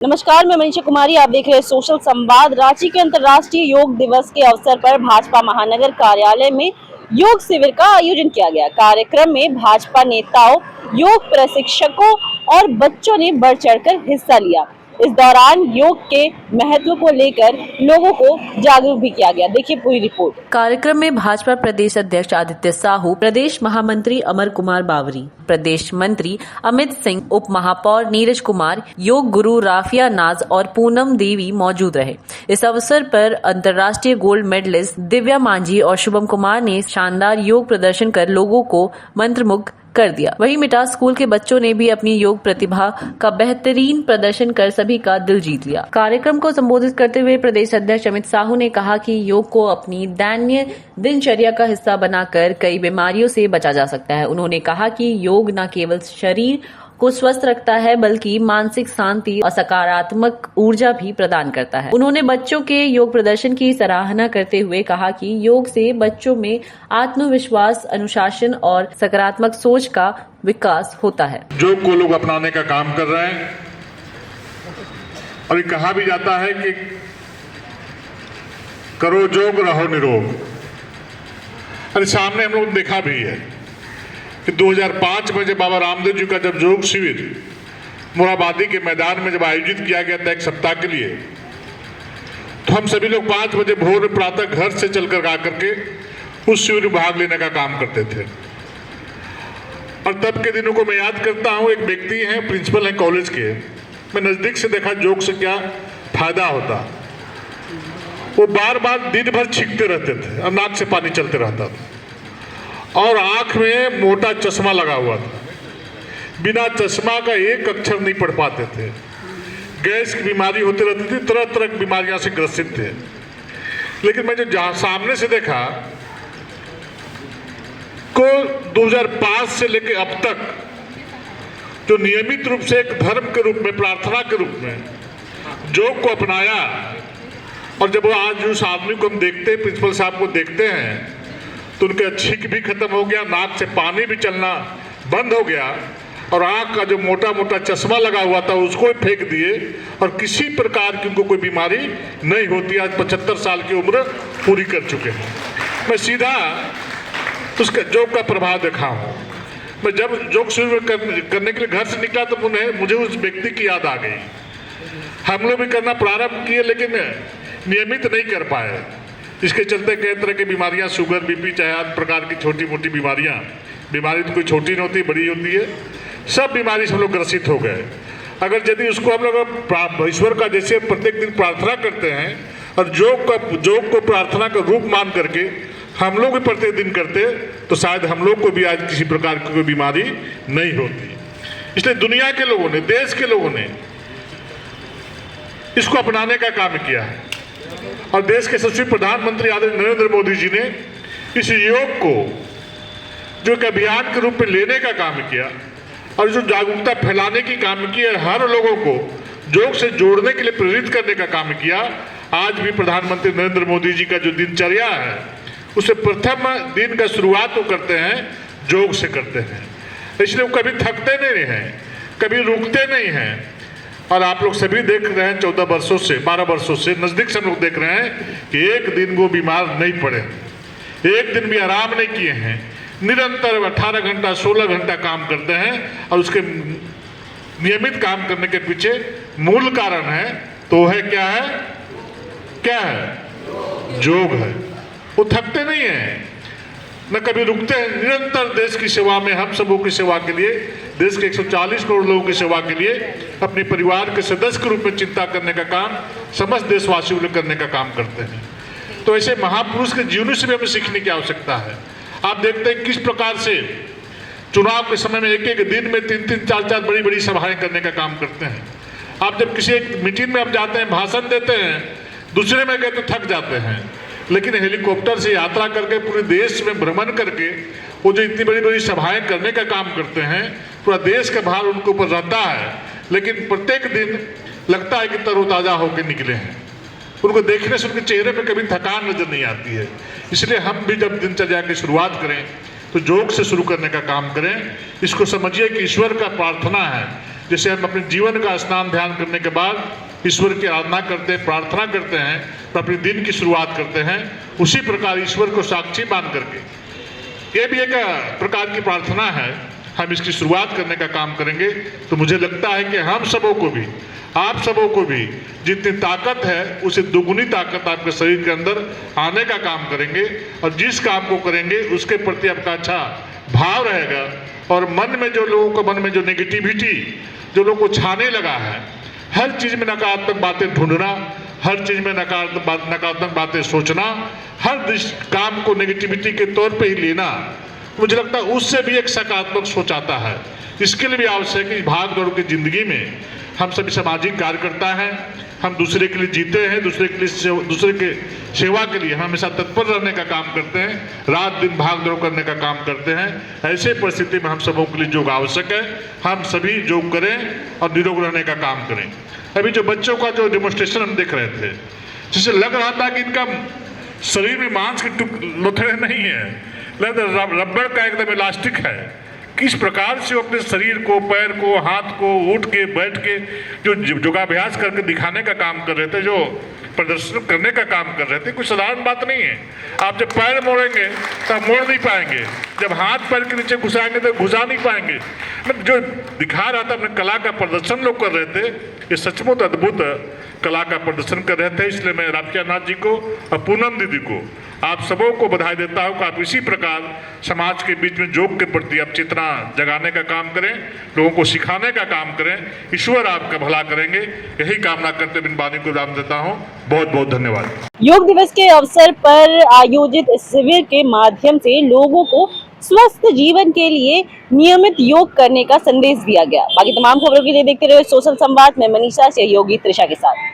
नमस्कार, मैं मनीषा कुमारी। आप देख रहे हैं सोशल संवाद। रांची के अंतर्राष्ट्रीय योग दिवस के अवसर पर भाजपा महानगर कार्यालय में योग शिविर का आयोजन किया गया। कार्यक्रम में भाजपा नेताओं, योग प्रशिक्षकों और बच्चों ने बढ़ चढ़कर हिस्सा लिया। इस दौरान योग के महत्व को लेकर लोगों को जागरूक भी किया गया। देखिए पूरी रिपोर्ट। कार्यक्रम में भाजपा प्रदेश अध्यक्ष आदित्य साहू, प्रदेश महामंत्री अमर कुमार बावरी, प्रदेश मंत्री अमित सिंह, उप महापौर नीरज कुमार, योग गुरु राफिया नाज और पूनम देवी मौजूद रहे। इस अवसर पर अंतर्राष्ट्रीय गोल्ड मेडलिस्ट दिव्या मांझी और शुभम कुमार ने शानदार योग प्रदर्शन कर लोगों को मंत्रमुग्ध कर दिया। वहीं मिटास स्कूल के बच्चों ने भी अपनी योग प्रतिभा का बेहतरीन प्रदर्शन कर सभी का दिल जीत लिया। कार्यक्रम को संबोधित करते हुए प्रदेश अध्यक्ष अमित साहू ने कहा कि योग को अपनी दैनिक दिनचर्या का हिस्सा बनाकर कई बीमारियों से बचा जा सकता है। उन्होंने कहा कि योग न केवल शरीर को स्वस्थ रखता है बल्कि मानसिक शांति और सकारात्मक ऊर्जा भी प्रदान करता है। उन्होंने बच्चों के योग प्रदर्शन की सराहना करते हुए कहा कि योग से बच्चों में आत्मविश्वास, अनुशासन और सकारात्मक सोच का विकास होता है। योग को लोग अपनाने का काम कर रहे हैं और ये कहा भी जाता है कि करो योग रहो निरोग। और सामने हम लोग देखा भी है कि 2005 में जब बाबा रामदेव जी का जब योग शिविर मोराबादी के मैदान में जब आयोजित किया गया था एक सप्ताह के लिए, तो हम सभी लोग 5 बजे भोर प्रातः घर से चलकर आकर के उस शिविर में भाग लेने का काम करते थे। और तब के दिनों को मैं याद करता हूँ, एक व्यक्ति हैं, प्रिंसिपल हैं कॉलेज के, मैं नजदीक से देखा योग से क्या फायदा होता। वो बार बार दिन भर छींकते रहते थे और नाक से पानी चलते रहता था और आंख में मोटा चश्मा लगा हुआ था। बिना चश्मा का एक अक्षर नहीं पढ़ पाते थे। गैस की बीमारी होती रहती थी, तरह तरह की बीमारियां से ग्रसित थे। लेकिन मैं जो सामने से देखा को 2005 से लेकर अब तक जो नियमित रूप से एक धर्म के रूप में, प्रार्थना के रूप में योग को अपनाया, और जब वो आज उस आदमी को हम देखते हैं, प्रिंसिपल साहब को देखते हैं, तो उनका छींक भी खत्म हो गया, नाक से पानी भी चलना बंद हो गया और आंख का जो मोटा मोटा चश्मा लगा हुआ था उसको फेंक दिए और किसी प्रकार की उनको कोई बीमारी नहीं होती। आज 75 साल की उम्र पूरी कर चुके हैं। मैं सीधा उसका योग का प्रभाव देखा हूँ। मैं जब योग शुरू करने के लिए घर से निकला तो मुझे उस व्यक्ति की याद आ गई। हम लोग भी करना प्रारंभ किए लेकिन नियमित नहीं कर पाए। इसके चलते कई तरह की बीमारियां, शुगर, बीपी, चाहे अन्य प्रकार की छोटी मोटी बीमारियां, बीमारी तो कोई छोटी नहीं होती, बड़ी होती है, सब बीमारी से हम लोग ग्रसित हो गए। अगर यदि उसको हम लोग ईश्वर का जैसे प्रत्येक दिन प्रार्थना करते हैं और योग को प्रार्थना का रूप मान करके हम लोग भी प्रत्येक दिन करते तो शायद हम लोग को भी आज किसी प्रकार की कोई बीमारी नहीं होती। इसलिए दुनिया के लोगों ने, देश के लोगों ने इसको अपनाने का काम किया है और देश के यशस्वी प्रधानमंत्री आदरणीय नरेंद्र मोदी जी ने इस योग को जो एक अभियान के रूप में लेने का काम किया और जो जागरूकता फैलाने की काम किया, हर लोगों को योग से जोड़ने के लिए प्रेरित करने का काम किया। आज भी प्रधानमंत्री नरेंद्र मोदी जी का जो दिनचर्या है उससे प्रथम दिन का शुरुआत वो करते हैं, योग से करते हैं। इसलिए वो कभी थकते नहीं हैं, कभी रुकते नहीं हैं। और आप लोग सभी देख रहे हैं 14 वर्षों से, 12 वर्षों से नजदीक से हम लोग देख रहे हैं कि एक दिन वो बीमार नहीं पड़े, एक दिन भी आराम नहीं किए हैं। निरंतर 18 घंटा 16 घंटा काम करते हैं और उसके नियमित काम करने के पीछे मूल कारण है तो है क्या है? योग है। वो थकते नहीं हैं, न कभी रुकते हैं, निरंतर देश की सेवा में, हम सबों की सेवा के लिए, देश के 140 करोड़ लोगों की सेवा के लिए अपने परिवार के सदस्य के रूप में चिंता करने का काम समस्त देशवासियों को करने का काम करते हैं। तो ऐसे महापुरुष के जीवन से भी हमें सीखने की आवश्यकता है। आप देखते हैं किस प्रकार से चुनाव के समय में एक एक दिन में 3-3, 4-4 बड़ी बड़ी सभाएं करने का काम करते हैं। आप जब किसी एक मीटिंग में आप जाते हैं, भाषण देते हैं, दूसरे में गए तो थक जाते हैं, लेकिन हेलीकॉप्टर से यात्रा करके पूरे देश में भ्रमण करके वो जो इतनी बड़ी बड़ी सभाएं करने का काम करते हैं, पूरा देश का भार उनके ऊपर रहता है, लेकिन प्रत्येक दिन लगता है कि तरोताज़ा होकर निकले हैं। उनको देखने से उनके चेहरे पे कभी थकान नजर नहीं आती है। इसलिए हम भी जब दिनचर्या की शुरुआत करें तो योग से शुरू करने का काम करें। इसको समझिए कि ईश्वर का प्रार्थना है, जैसे हम अपने जीवन का स्नान ध्यान करने के बाद ईश्वर की आराधना करते हैं, प्रार्थना करते हैं, तो अपने दिन की शुरुआत करते हैं, उसी प्रकार ईश्वर को साक्षी मान करके ये भी एक प्रकार की प्रार्थना है। हम इसकी शुरुआत करने का काम करेंगे तो मुझे लगता है कि हम सबों को भी, आप सबों को भी जितनी ताकत है उससे दुगुनी ताकत आपके शरीर के अंदर आने का काम करेंगे, और जिस काम को करेंगे उसके प्रति आपका अच्छा भाव रहेगा। और मन में जो लोगों को, मन में जो नेगेटिविटी जो लोगों को छाने लगा है, हर चीज़ में नकारात्मक बातें ढूंढना, हर चीज़ में नकारात्मक बातें सोचना, हर काम को नेगेटिविटी के तौर पे ही लेना, मुझे लगता है उससे भी एक सकारात्मक सोच आता है। इसके लिए भी आवश्यक है कि भाग दौड़ की जिंदगी में हम सभी सामाजिक कार्यकर्ता हैं, हम दूसरे के लिए जीते हैं, दूसरे के सेवा के लिए हम हमेशा तत्पर रहने का काम करते हैं, रात दिन भाग दौड़ करने का काम करते हैं। ऐसे परिस्थिति में हम सबों के लिए योग आवश्यक है, हम सभी योग करें और निरोग रहने का काम करें। अभी जो बच्चों का जो डेमोन्स्ट्रेशन हम देख रहे थे, जिससे लग रहा था कि इनका शरीर में मांस के लोथड़े नहीं है, रबड़ का एकदम इलास्टिक है। किस प्रकार से वो अपने शरीर को, पैर को, हाथ को उठ के बैठ के जो योगाभ्यास करके दिखाने का काम कर रहे थे, जो प्रदर्शन करने का काम कर रहे थे, कुछ साधारण बात नहीं है। आप जब पैर मोड़ेंगे तो आप मोड़ नहीं पाएंगे, जब हाथ पैर के नीचे घुसाएंगे तो घुसा नहीं पाएंगे। मतलब जो दिखा रहा था, अपने कला का प्रदर्शन लोग कर रहे थे, ये सचमुच अद्भुत कला का प्रदर्शन कर रहे थे। इसलिए मैं रामकिया नाथ जी को और पूनम दीदी को, आप सबों को बधाई देता हूँ कि आप इसी प्रकार समाज के बीच में योग के प्रति आप चेतना जगाने का काम करें, लोगों को सिखाने का काम करें। ईश्वर आपका भला करेंगे, यही कामना करते बिन वाणी को विराम देता हूँ। बहुत बहुत धन्यवाद। योग दिवस के अवसर पर आयोजित इस शिविर के माध्यम से लोगों को स्वस्थ जीवन के लिए नियमित योग करने का संदेश दिया गया। बाकी तमाम खबरों के लिए देखते रहे सोशल संवाद में मनीषा सहयोगी त्रिशा के साथ।